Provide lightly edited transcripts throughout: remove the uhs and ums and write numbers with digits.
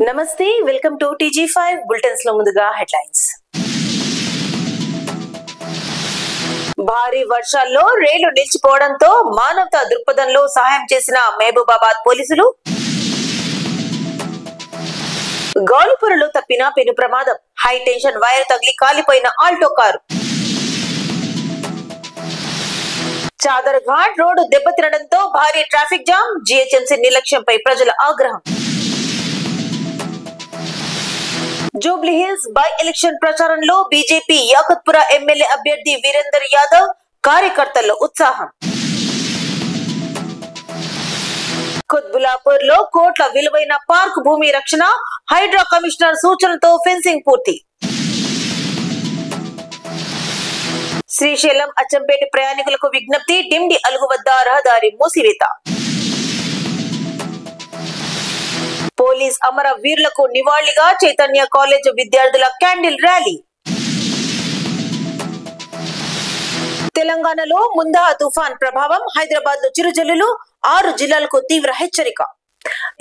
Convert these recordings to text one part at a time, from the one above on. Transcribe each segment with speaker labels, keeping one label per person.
Speaker 1: నమస్తే welcome to TG5 bulletins లో ముందుగా హెడ్లైన్స్. భారీ వర్షాల్లో రైలు నిలిచిపోవడంతో మానవతా దృక్పథంలో సహాయం చేసిన మహబూబాబాద్ పోలీసులు. గౌలిపురలో తప్పిన పెను ప్రమాదం, హై టెన్షన్ వైర్ తగిలి కాలిపోయిన ఆల్టో కారు. చాదర్ ఘాట్ రోడ్డు దెబ్బతినడంతో భారీ ట్రాఫిక్ జామ్, GHMC నిర్లక్ష్యంపై ప్రజల ఆగ్రహం. జూబ్లీ హిల్స్ బై ఎలక్షన్ ప్రచారంలో బీజేపీ యాకత్పుర ఎమ్మెల్యే అభ్యర్థి వీరేందర్ యాదవ్, కార్యకర్తల్లో ఉత్సాహం. కుత్బులాపూర్ లో కోట్ల విలువైన పార్క్ భూమి రక్షణ, హైడ్రా కమిషనర్ సూచనతో ఫెన్సింగ్ పూర్తి. శ్రీశైలం అచ్చంపేట ప్రయాణికులకు విజ్ఞప్తి, డిండి అలుగు వద్ద రహదారి మూసివేత. పోలీస్ అమర వీరులకు నివాళిగా చైతన్య కాలేజ్ విద్యార్థుల క్యాండిల్ ర్యాలీ. తెలంగాణలో ముందా తుఫాన్ ప్రభావం, హైదరాబాద్ లో చిరుజల్లులు, 6 జిల్లాలకు తీవ్ర హెచ్చరిక.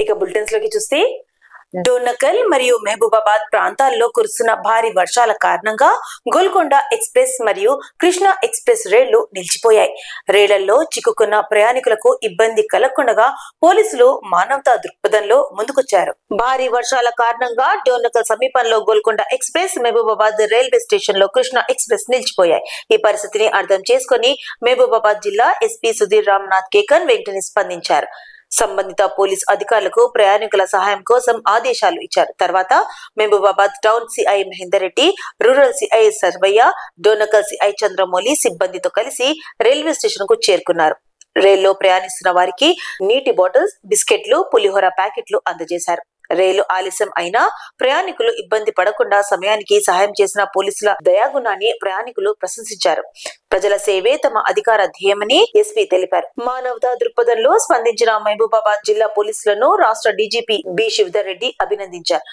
Speaker 1: ఇక బులెటిన్స్ లోకి చూస్తే, డోర్నకల్ మరియు మహబూబాబాద్ ప్రాంతాల్లో కురుస్తున్న భారీ వర్షాల కారణంగా గోల్కొండ ఎక్స్ప్రెస్ మరియు కృష్ణా ఎక్స్ప్రెస్ రైళ్లు నిలిచిపోయాయి. రైళ్లలో చిక్కుకున్న ప్రయాణికులకు ఇబ్బంది కలగకుండా పోలీసులు మానవతా దృక్పథంలో ముందుకొచ్చారు. భారీ వర్షాల కారణంగా డోర్నకల్ సమీపంలో Golconda express, Mahabubabad railway station లో కృష్ణా ఎక్స్ప్రెస్ నిలిచిపోయాయి. ఈ పరిస్థితిని అర్థం చేసుకుని మహబూబాబాద్ జిల్లా ఎస్పీ సుధీర్ రామ్నాథ్ కేకన్ వెంటనే స్పందించారు. సంబంధిత పోలీస్ అధికారులకు ప్రయాణికుల సహాయం కోసం ఆదేశాలు ఇచ్చారు. తర్వాత Mahabubabad town CI Mahender Reddy, rural CI Sarvaiah, Dornakal CI Chandramouli సిబ్బందితో కలిసి రైల్వే స్టేషన్ కు చేరుకున్నారు. రైల్లో ప్రయాణిస్తున్న వారికి నీటి బాటిల్స్, బిస్కెట్లు, పులిహోర ప్యాకెట్లు అందజేశారు. రైలు ఆలస్యం అయినా ప్రయాణికులు ఇబ్బంది పడకుండా సమయానికి సహాయం చేసిన పోలీసుల దయాగుణాన్ని ప్రయాణికులు ప్రశంసించారు. ప్రజల సేవే తమ అధికార ధ్యేయమని ఎస్పీ తెలిపారు. మానవతా దృక్పథంలో స్పందించిన మహబూబాబాద్ జిల్లా పోలీసులను రాష్ట్ర డీజీపీ బి శివధర్ రెడ్డి అభినందించారు.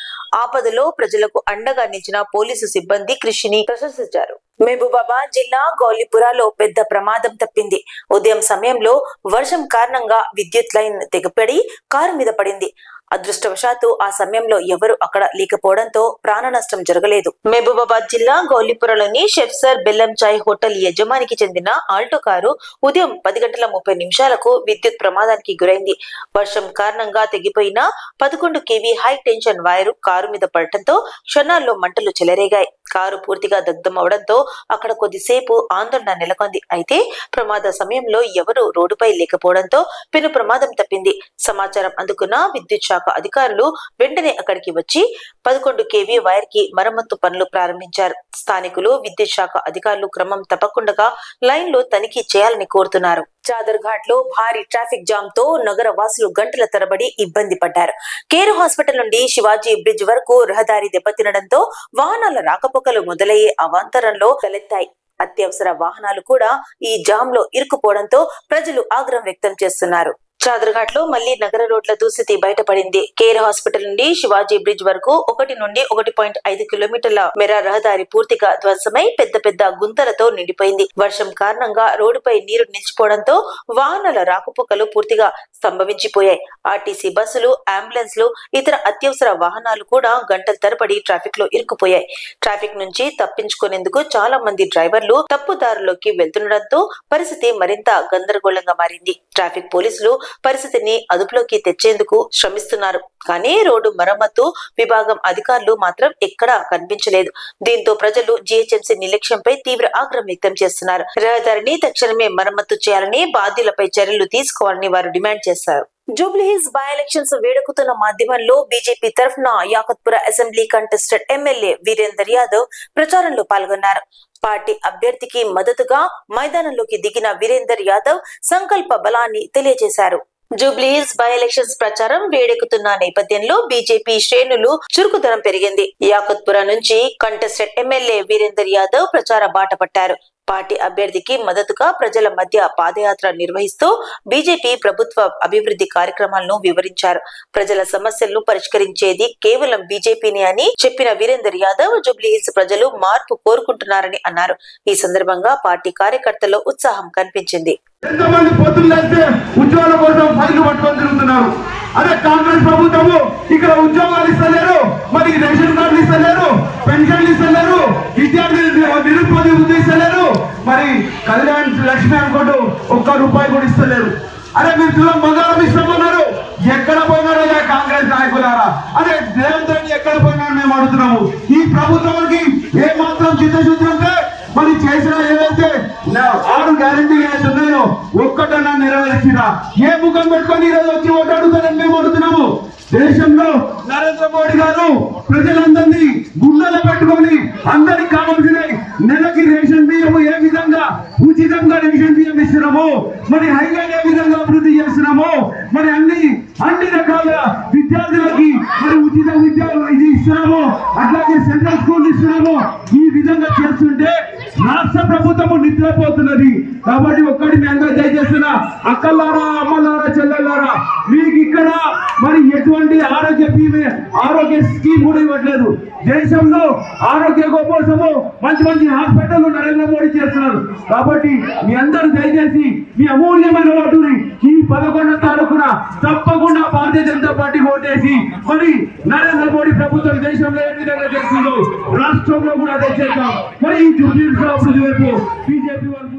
Speaker 1: ఆపదలో ప్రజలకు అండగా నిలిచిన పోలీసు సిబ్బంది కృషిని ప్రశంసించారు. మహబూబాబాద్ జిల్లా గౌలిపురాలో పెద్ద ప్రమాదం తప్పింది. ఉదయం సమయంలో వర్షం కారణంగా విద్యుత్ లైన్ తెగపడి కారు మీద పడింది. అదృష్టవశాత్తు ఆ సమయంలో ఎవరు అక్కడ లేకపోవడంతో ప్రాణ నష్టం జరగలేదు. మహబూబాబాద్ జిల్లా గౌలిపురలోని షెఫ్ సర్ బెల్లం చాయ్ హోటల్ యజమానికి చెందిన ఆల్టో కారు ఉదయం 10:30 విద్యుత్ ప్రమాదానికి గురైంది. వర్షం కారణంగా తెగిపోయిన 11 kV high tension wire car మీద పడటంతో క్షణాల్లో మంటలు చెలరేగాయి. కారు పూర్తిగా దగ్ధమవడంతో అక్కడ కొద్దిసేపు ఆందోళన నెలకొంది. అయితే ప్రమాద సమయంలో ఎవరు రోడ్డుపై లేకపోవడంతో పెను ప్రమాదం తప్పింది. సమాచారం అందుకున్న విద్యుత్ శాఖ అధికారులు వెంటనే అక్కడికి వచ్చి 11 kV వైర్ కి మరమ్మత్తు పనులు ప్రారంభించారు. స్థానికులు విద్యుత్ శాఖ అధికారులు క్రమం తప్పకుండా లైన్ లో తనిఖీ చేయాలని కోరుతున్నారు. చాదర్ ఘాట్ లో భారీ ట్రాఫిక్ జామ్ తో నగర వాసులు గంటల తరబడి ఇబ్బంది పడ్డారు. కేర్ హాస్పిటల్ నుండి శివాజీ బ్రిడ్జ్ వరకు రహదారి దెబ్బతినడంతో వాహనాల రాకపోకలు మొదలయ్యే అవాంతరంలో తలెత్తాయి. అత్యవసర వాహనాలు కూడా ఈ జామ్ లో ఇరుక్కుపోవడంతో ప్రజలు ఆగ్రహం వ్యక్తం చేస్తున్నారు. చాదర్ ఘాట్ లో మళ్లీ నగర రోడ్ల దుస్థితి బయటపడింది. కేర్ హాస్పిటల్ నుండి శివాజీ బ్రిడ్జ్ వరకు 1 నుండి 1.5 కిలోమీటర్ల మేర రహదారి పూర్తిగా ధ్వంసమై పెద్ద పెద్ద గుంతలతో నిండిపోయింది. వర్షం కారణంగా రోడ్డుపై నీరు నిలిచిపోవడంతో వాహనాల రాకపోకలు పూర్తిగా స్తంభించిపోయాయి. ఆర్టీసీ బస్సులు, అంబులెన్స్లు, ఇతర అత్యవసర వాహనాలు కూడా గంటల తరబడి ట్రాఫిక్ లో ఇరుక్కుపోయాయి. ట్రాఫిక్ నుంచి తప్పించుకునేందుకు చాలా మంది డ్రైవర్లు తప్పుదారులోకి వెళ్తుండటంతో పరిస్థితి మరింత గందరగోళంగా మారింది. ట్రాఫిక్ పోలీసులు పరిస్థితిని అదుపులోకి తెచ్చేందుకు శ్రమిస్తున్నారు. కానీ రోడ్డు మరమ్మతు విభాగం అధికారులు మాత్రం ఎక్కడా కనిపించలేదు. దీంతో ప్రజలు GHMC నిర్లక్ష్యంపై తీవ్ర ఆగ్రహం వ్యక్తం చేస్తున్నారు. రహదారిని తక్షణమే మరమ్మతు చేయాలని, బాధ్యులపై చర్యలు తీసుకోవాలని వారు డిమాండ్ చేశారు. జూబ్లీ హిల్స్ బై ఎలక్షన్స్ వేడుకుతున్న మాధ్యమంలో బీజేపీ తరఫున Yakutpura assembly contested MLA Virender Yadav ప్రచారంలో పాల్గొన్నారు. పార్టీ అభ్యర్థికి మద్దతుగా మైదానంలోకి దిగిన వీరేందర్ యాదవ్ సంకల్ప బలాన్ని తెలియజేశారు. జూబ్లీ హిల్స్ బై ఎలక్షన్స్ ప్రచారం వేడెక్కుతున్న నేపథ్యంలో బీజేపీ శ్రేణులు చురుకుదనం పెరిగింది. యాకత్పుర నుంచి కంటెస్టెడ్ ఎమ్మెల్యే వీరేందర్ యాదవ్ ప్రచార బాట పట్టారు. పార్టీ అభ్యర్థికి మద్దతుగా ప్రజల మధ్య పాదయాత్ర నిర్వహిస్తూ బీజేపీ ప్రభుత్వ అభివృద్ధి కార్యక్రమాలను వివరించారు. ప్రజల సమస్యలను పరిష్కరించేది కేవలం బీజేపీనే అని చెప్పిన వీరేందర్ యాదవ్ జూబ్లీహిల్స్ ప్రజలు మార్పు కోరుకుంటున్నారని అన్నారు. ఈ సందర్భంగా పార్టీ కార్యకర్తల్లో ఉత్సాహం కనిపించింది.
Speaker 2: ఎంతమంది పొద్దున్నేస్తే ఉద్యోగాల కోసం ఫైళ్లు పట్టుకొని తిరుగుతున్నారు. అదే కాంగ్రెస్ ప్రభుత్వము ఇక్కడ ఉద్యోగాలు ఇస్తలేరు, మరి రేషన్ కార్డులు ఇస్తలేరు, పెన్షన్లు ఇస్తలేరు, విద్యార్థులు నిరుద్యోగ వృత్తి ఇస్తలేరు, మరి కళ్యాణ్ లక్ష్మి అనుకుంటూ ₹1 కూడా ఇస్తలేరు. అరే మీరు తులం బంగారం ఇస్తామన్నారు, ఎక్కడ పోయినారో కాంగ్రెస్ నాయకులారా? అదే రేవంత్ రెడ్డి ఎక్కడ పోయినారో మేము అడుగుతున్నాము. ఈ ప్రభుత్వానికి ఏ మాత్రం చిత్తశుద్ధి ఉంటే మరి చేసిన ఏదైతే 6 గ్యారెంటీ ఏదైతే ఉన్నాయో ఒక్కటన్నా నెరవేర్చినా ఏ ముఖం పెట్టుకొని ఈరోజు వచ్చి ఓటు అడుగుతారని మేము అడుగుతున్నాము. దేశంలో నరేంద్ర మోడీ గారు ప్రజలందరినీ గుండెలో పెట్టుకొని అందరికి కావాల్సిన నెలకి రేషన్ బియ్యం ఏ విధంగా ఉచితంగా రేషన్ బియ్యం ఇస్తున్నాము, మరి హైవే ఏ విధంగా అభివృద్ధి చేస్తున్నాము, మరి అన్ని రకాల విద్యార్థులకి మరి ఉచిత విద్య ఇది ఇస్తున్నాము, అట్లాగే సెంట్రల్ స్కూల్ ఇస్తున్నాము. ఈ విధంగా చేస్తుంటే రాష్ట్ర ప్రభుత్వము నిద్రపోతున్నది. కాబట్టి ఒక్కటి మీ అందరూ దయచేస్తున్నా, అక్కలారా, అమ్మలారా, చెల్లెలారా, మీకు ఇక్కడ మరి ఎటువంటి ఆరోగ్య స్కీమ్ కూడా ఇవ్వట్లేదు. దేశంలో ఆరోగ్య కోసము మంచి హాస్పిటల్ నరేంద్ర మోడీ చేస్తున్నారు. కాబట్టి మీ అందరూ దయచేసి మీ అమూల్యమైన ఓటుని ఈ 11వ తారీఖున తప్పకుండా భారతీయ జనతా పార్టీ ఓటేసి మరి నరేంద్ర మోడీ ప్రభుత్వం దేశంలో ఏ విధంగా చేస్తుందో రాష్ట్రంలో కూడా అదే చేద్దాం. మరి ఈ జూబ్లీహిల్స్ అభివృద్ధి వైపు బీజేపీ వాళ్ళు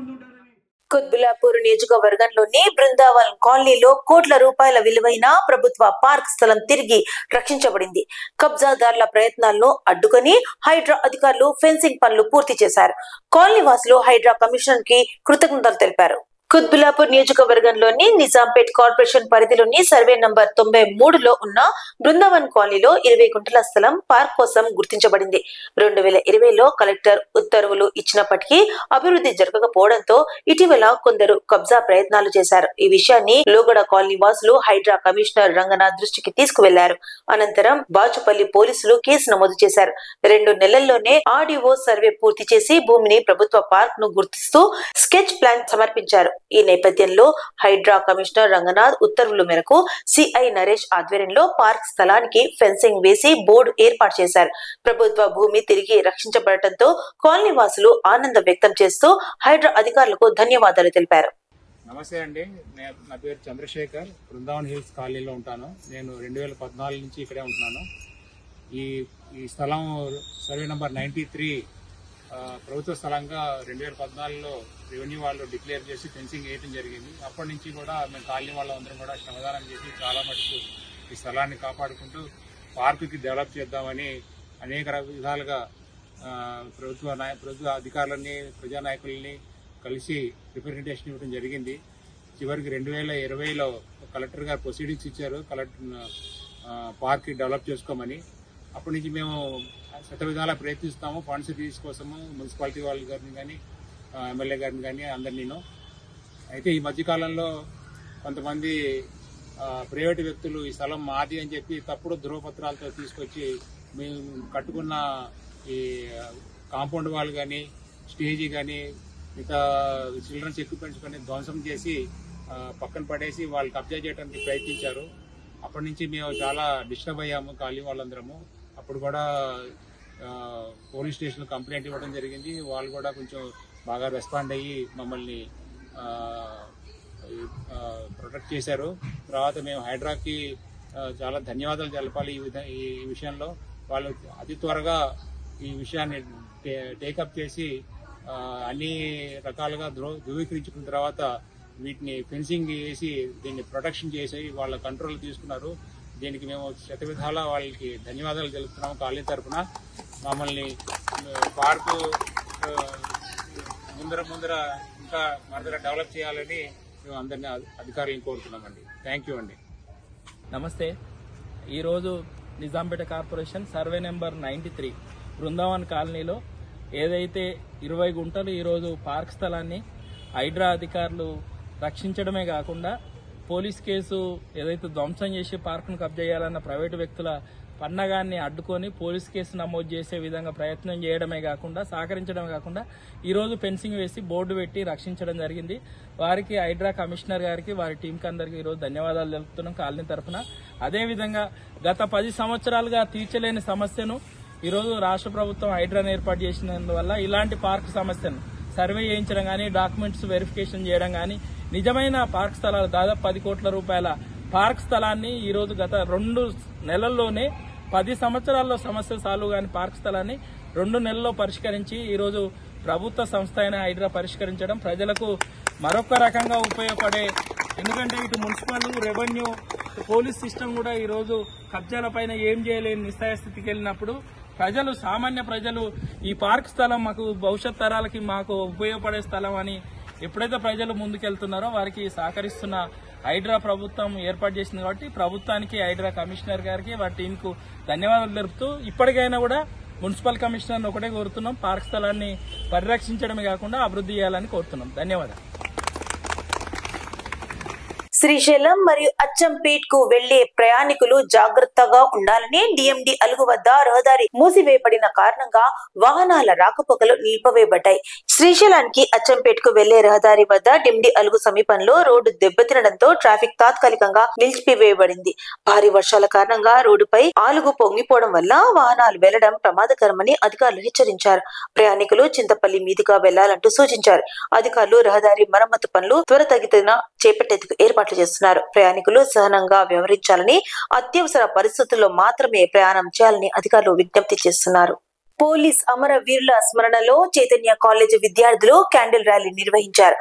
Speaker 1: కుత్బులాపూర్ నియోజకవర్గంలోని బృందావన్ కాలనీలో కోట్ల రూపాయల విలువైన ప్రభుత్వ పార్క్ స్థలం తిరిగి రక్షించబడింది. కబ్జాదారుల ప్రయత్నాలను అడ్డుకొని హైడ్రా అధికారులు ఫెన్సింగ్ పనులు పూర్తి చేశారు. కాలనీ వాసులు హైడ్రా కమిషన్ కి కృతజ్ఞతలు తెలిపారు. కుత్బులాపూర్ నియోజకవర్గంలోని నిజాంపేట్ కార్పొరేషన్ పరిధిలోని సర్వే నంబర్ 93లో ఉన్న బృందావన్ కాలనీలో 20 గుంటల స్థలం పార్క్ కోసం గుర్తించబడింది. 2020లో కలెక్టర్ ఉత్తర్వులు ఇచ్చినప్పటికీ అభివృద్ధి జరగకపోవడంతో ఇటీవల కొందరు కబ్జా ప్రయత్నాలు చేశారు. ఈ విషయాన్ని లోగడ కాలనీ వాసులు హైడ్రా కమిషనర్ రంగనాథ్ దృష్టికి తీసుకువెళ్లారు. అనంతరం బాచుపల్లి పోలీసులు కేసు నమోదు చేశారు. 2 నెలల్లోనే ఆర్డీఓ సర్వే పూర్తి చేసి భూమిని ప్రభుత్వ పార్క్ ను గుర్తిస్తూ స్కెచ్ ప్లాన్ సమర్పించారు. ఈ నేపథ్యంలో హైడ్రా కమిషనర్ రంగనాథ్ ఉత్తర్వుల మేరకు సిఐ నరేష్ ఆధ్వర్యంలో పార్క్ స్థలానికి ఫెన్సింగ్ వేసి బోర్డు ఏర్పాటు చేశారు. ప్రభుత్వ భూమి తిరిగి రక్షించబడటంతో కాలనీ వాసులు ఆనందం వ్యక్తం చేస్తూ హైడ్రా అధికారులకు ధన్యవాదాలు తెలిపారు.
Speaker 3: నమస్తే అండి, నా పేరు చంద్రశేఖర్. బృందావన్ హిల్స్ కాలనీలో ఉంటాను. నేను 2014 నుంచి ఇక్కడే ఉంటున్నాను. ఈ స్థలం సర్వే నంబర్ 93 ప్రభుత్వ స్థలంగా 2014లో రెవెన్యూ వాళ్ళు డిక్లేర్ చేసి ఫెన్సింగ్ వేయడం జరిగింది. అప్పటి నుంచి కూడా మేము కాలనీ వాళ్ళందరం కూడా శ్రమదానం చేసి చాలా మటుకు ఈ స్థలాన్ని కాపాడుకుంటూ పార్కుకి డెవలప్ చేద్దామని అనేక విధాలుగా ప్రభుత్వ అధికారులని, ప్రజానాయకులని కలిసి రిప్రజెంటేషన్ ఇవ్వడం జరిగింది. చివరికి 2020లో కలెక్టర్ గారు ప్రొసీడింగ్స్ ఇచ్చారు పార్క్ డెవలప్ చేసుకోమని. అప్పటి నుంచి మేము శతవిధాలా ప్రయత్నిస్తాము ఫండ్స్ తీసుకోసము, మున్సిపాలిటీ వాళ్ళ గారిని కానీ ఎమ్మెల్యే గారిని కానీ అందరినీ. అయితే ఈ మధ్యకాలంలో కొంతమంది ప్రైవేటు వ్యక్తులు ఈ స్థలం మాది అని చెప్పి తప్పుడు ధృవపత్రాలతో తీసుకొచ్చి మేము కట్టుకున్న ఈ కాంపౌండ్ వాల్ కానీ, స్టేజీ కానీ, మిగతా చిల్డ్రన్స్ ఎక్విప్మెంట్స్ కానీ ధ్వంసం చేసి పక్కన పడేసి వాళ్ళు కబ్జా చేయడానికి ప్రయత్నించారు. అప్పటి నుంచి మేము చాలా డిస్టర్బ్ అయ్యాము కాలనీ వాళ్ళందరము. అప్పుడు కూడా పోలీస్ స్టేషన్ కంప్లైంట్ ఇవ్వడం జరిగింది. వాళ్ళు కూడా కొంచెం బాగా రెస్పాండ్ అయ్యి మమ్మల్ని ప్రొటెక్ట్ చేశారు. తర్వాత మేము హైడ్రాకి చాలా ధన్యవాదాలు తెలపాలి ఈ విషయంలో. వాళ్ళు అతి త్వరగా ఈ విషయాన్ని టేకప్ చేసి అన్ని రకాలుగా ధృవీకరించుకున్న తర్వాత వీటిని ఫెన్సింగ్ వేసి దీన్ని ప్రొటెక్షన్ చేసి వాళ్ళ కంట్రోల్ తీసుకున్నారు. దీనికి మేము శతవిధాలా వాళ్ళకి ధన్యవాదాలు తెలుపుతున్నాము కాలనీ తరఫున. మమ్మల్ని పార్కు ముందర ఇంకా మరింత డెవలప్ చేయాలని మేము అందరినీ అధికారులను కోరుతున్నామండి. థ్యాంక్ యూ అండి.
Speaker 4: నమస్తే. ఈరోజు Nizampet corporation survey number 93 Brindavan కాలనీలో ఏదైతే 20 గుంటలు ఈరోజు పార్క్ స్థలాన్ని హైడ్రా అధికారులు రక్షించడమే కాకుండా పోలీస్ కేసు ఏదైతే ధ్వంసం చేసి పార్కును కబ్జా చేయాలన్న ప్రైవేటు వ్యక్తుల పన్నగాన్ని అడ్డుకొని పోలీస్ కేసు నమోదు చేసే విధంగా ప్రయత్నం చేయడమే కాకుండా సహకరించడమే కాకుండా ఈరోజు ఫెన్సింగ్ వేసి బోర్డు పెట్టి రక్షించడం జరిగింది. వారికి హైడ్రా కమిషనర్ గారికి వారి టీంకి అందరికీ ఈరోజు ధన్యవాదాలు తెలుపుతున్నాం కాలనీ తరఫున. అదేవిధంగా గత 10 సంవత్సరాలుగా తీర్చలేని సమస్యను ఈరోజు రాష్ట్ర ప్రభుత్వం హైడ్రాను ఏర్పాటు చేసినందువల్ల ఇలాంటి పార్క్ సమస్యను సర్వే చేయించడం కానీ, డాక్యుమెంట్స్ వెరిఫికేషన్ చేయడం కానీ, నిజమైన పార్క్ స్థలాలు దాదాపు 10 కోట్ల రూపాయల పార్క్ స్థలాన్ని ఈరోజు గత 2 నెలల్లోనే 10 సంవత్సరాల్లో సమస్య సాల్వ్ కాని పార్క్ స్థలాన్ని 2 నెలల్లో పరిష్కరించి ఈరోజు ప్రభుత్వ సంస్థ అయిన హైడ్రా పరిష్కరించడం ప్రజలకు మరొక రకంగా ఉపయోగపడే. ఎందుకంటే ఇటు మున్సిపల్, రెవెన్యూ, పోలీస్ సిస్టమ్ కూడా ఈరోజు కబ్జాల పైన ఏం చేయలేని నిస్సాయ స్థితికి వెళ్ళినప్పుడు ప్రజలు, సామాన్య ప్రజలు ఈ పార్క్ స్థలం మాకు భవిష్యత్ తరాలకి మాకు ఉపయోగపడే స్థలం అని ఎప్పుడైతే ప్రజలు ముందుకెళ్తున్నారో వారికి సహకరిస్తున్న హైడ్రా ప్రభుత్వం ఏర్పాటు చేసింది. కాబట్టి ప్రభుత్వానికి, హైడ్రా కమిషనర్ గారికి, వారి టీంకు ధన్యవాదాలు తెలుపుతూ ఇప్పటికైనా కూడా మున్సిపల్ కమిషనర్ని ఒకటే కోరుతున్నాం, పార్క్ స్థలాన్ని పరిరక్షించడమే కాకుండా అభివృద్ధి చేయాలని కోరుతున్నాం. ధన్యవాదాలు.
Speaker 1: శ్రీశైలం మరియు అచ్చంపేట్ కు వెళ్లే ప్రయాణికులు జాగ్రత్తగా ఉండాలని డిఎండి అలుగు వద్ద రహదారి మూసివేయబడిన కారణంగా వాహనాల రాకపోకలు నిలిపివేయబడ్డాయి. శ్రీశైలానికి అచ్చంపేట్ కు వెళ్లే రహదారి వద్ద డిఎండి అలుగు సమీపంలో రోడ్డు దెబ్బతినడంతో ట్రాఫిక్ తాత్కాలికంగా నిలిపివేయబడింది. భారీ వర్షాల కారణంగా రోడ్డుపై ఆలుగు పొంగిపోవడం వల్ల వాహనాలు వెళ్లడం ప్రమాదకరమని అధికారులు హెచ్చరించారు. ప్రయాణికులు చింతపల్లి మీదుగా వెళ్లాలంటూ సూచించారు. అధికారులు రహదారి మరమ్మతు పనులు త్వరితగతిన చేపట్టేందుకు ఏర్పాట్లు చేస్తున్నారు. ప్రయాణికులు సహనంగా వ్యవహరించాలని, అత్యవసర పరిస్థితుల్లో మాత్రమే ప్రయాణం చేయాలని అధికారులు విజ్ఞప్తి చేస్తున్నారు. పోలీస్ అమరవీరుల స్మరణలో చైతన్య కాలేజ్ విద్యార్థులు క్యాండిల్ ర్యాలీ నిర్వహించారు.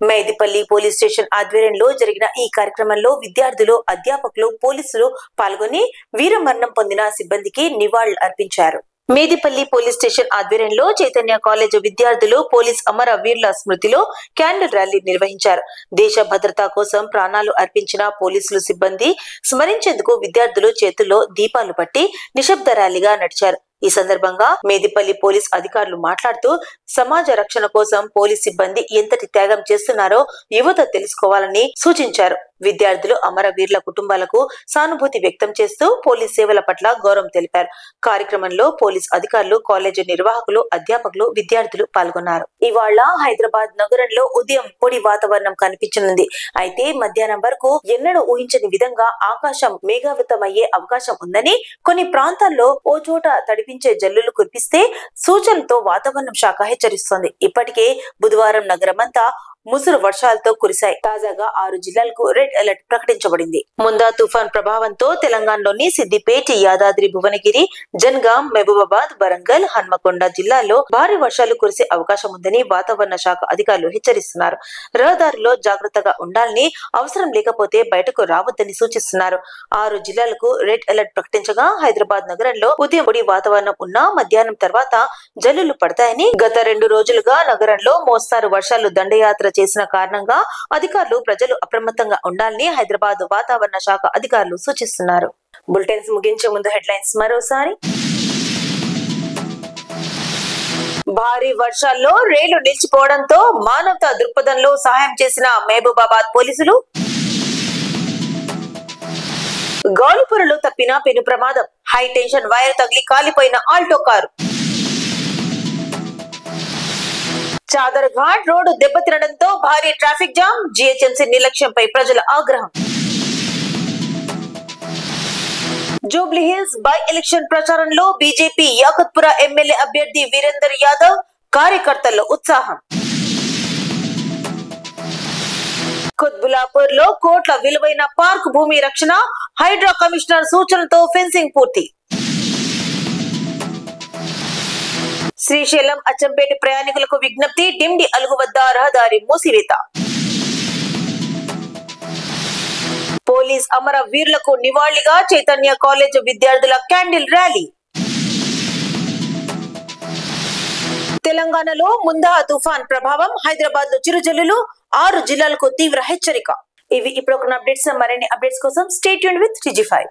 Speaker 1: మేదిపల్లి పోలీస్ స్టేషన్ ఆధ్వర్యంలో జరిగిన ఈ కార్యక్రమంలో విద్యార్థులు, అధ్యాపకులు, పోలీసులు పాల్గొని వీరమరణం పొందిన సిబ్బందికి నివాళులు అర్పించారు. మేదిపల్లి పోలీస్ స్టేషన్ ఆధ్వర్యంలో చైతన్య కాలేజ్ విద్యార్థులు పోలీస్ అమరవీరుల స్మృతిలో క్యాండిల్ ర్యాలీ నిర్వహించారు. దేశ భద్రత కోసం ప్రాణాలు అర్పించిన పోలీసులు సిబ్బంది స్మరించేందుకు విద్యార్థులు చేతుల్లో దీపాలు పట్టి నిశ్శబ్ద ర్యాలీగా నడిచారు. ఈ సందర్భంగా మేదిపల్లి పోలీస్ అధికారులు మాట్లాడుతూ సమాజ రక్షణ కోసం పోలీస్ సిబ్బంది ఎంతటి త్యాగం చేస్తున్నారో యువత తెలుసుకోవాలని సూచించారు. విద్యార్థులు అమరవీరుల కుటుంబాలకు సానుభూతి వ్యక్తం చేస్తూ పోలీస్ సేవల పట్ల గౌరవం తెలిపారు. కార్యక్రమంలో పోలీస్ అధికారులు, కాలేజీ నిర్వాహకులు, అధ్యాపకులు, విద్యార్థులు పాల్గొన్నారు. ఇవాళ హైదరాబాద్ నగరంలో ఉదయం పొడి వాతావరణం కనిపించనుంది. అయితే మధ్యాహ్నం వరకు ఎన్నడూ ఊహించని విధంగా ఆకాశం మేఘావృతమయ్యే అవకాశం ఉందని, కొన్ని ప్రాంతాల్లో ఓ చోట తడిపించే జల్లులు కురిపిస్తే సూచనలతో వాతావరణం శాఖ హెచ్చరిస్తోంది. ఇప్పటికే బుధవారం నగరమంతా ముసురు వర్షాలతో కురిశాయి. తాజాగా 6 జిల్లాలకు రెడ్ అలర్ట్ ప్రకటించబడింది. ముందా తుఫాన్ ప్రభావంతో తెలంగాణలోని సిద్దిపేట, యాదాద్రి, భువనగిరి, జనగాం, మహబూబాబాద్, వరంగల్, హన్మకొండ జిల్లాల్లో భారీ వర్షాలు కురిసే అవకాశం ఉందని వాతావరణ శాఖ అధికారులు హెచ్చరిస్తున్నారు. రహదారుల్లో జాగ్రత్తగా ఉండాలని, అవసరం లేకపోతే బయటకు రావద్దని సూచిస్తున్నారు. 6 జిల్లాలకు రెడ్ అలర్ట్ ప్రకటించగా హైదరాబాద్ నగరంలో ఉదయం పొడి వాతావరణం ఉన్నా మధ్యాహ్నం తర్వాత జల్లులు పడతాయని, గత 2 రోజులుగా నగరంలో మోస్తారు వర్షాలు దండయాత్ర చేసిన కారణంగా అధికారులు, ప్రజలు అప్రమత్తంగా ఉండాలని హైదరాబాద్ వాతావరణ శాఖ అధికారులు సూచిస్తున్నారు. బులెటిన్స్ ముగించే ముందు హెడ్లైన్స్ మరోసారి. భారీ వర్షాల్లో రైలు నిలిచిపోవడంతో మానవతా దృక్పథంలో సహాయం చేసిన మహబూబాబాద్ పోలీసులు. గాలిపురలో తప్పిన పెను ప్రమాదం, హై టెన్షన్ వైర్ తగిలి కాలిపోయిన ఆల్టో కారు. చాదర్ ఘాట్ రోడ్డు దెబ్బతినడంతో భారీ ట్రాఫిక్ జామ్, జీహెచ్ఎంసీ నిర్లక్ష్యంపై ప్రజల ఆగ్రహం. జూబ్లీ హిల్స్ బై ఎలక్షన్ ప్రచారంలో బీజేపీ యాకత్పుర ఎమ్మెల్యే అభ్యర్థి వీరేందర్ యాదవ్, కార్యకర్తల్లో ఉత్సాహం. కుత్బులాపూర్ లో కోట్ల విలువైన పార్క్ భూమి రక్షణ, హైడ్రా కమిషనర్ సూచనతో ఫెన్సింగ్ పూర్తి. శ్రీశైలం, అచ్చంపేట ప్రయాణికులకు విజ్ఞప్తి, డిమ్డి అలుగు వద్ద రహదారి మూసివేత. పోలీస్ అమరవీరులకు నివాళిగా చైతన్య కాలేజ్ విద్యార్థుల క్యాండిల్ ర్యాలీ. తెలంగాణలో ముందా తుఫాన్ ప్రభావం, హైదరాబాద్ లో చిరుజల్లులు, 6 జిల్లాలకు తీవ్ర హెచ్చరిక. ఇవి ఇప్పుడు ఒక అప్డేట్స్. మరిన్ని అప్డేట్స్ కోసం స్టే ట్యూన్డ్ విత్ TG5.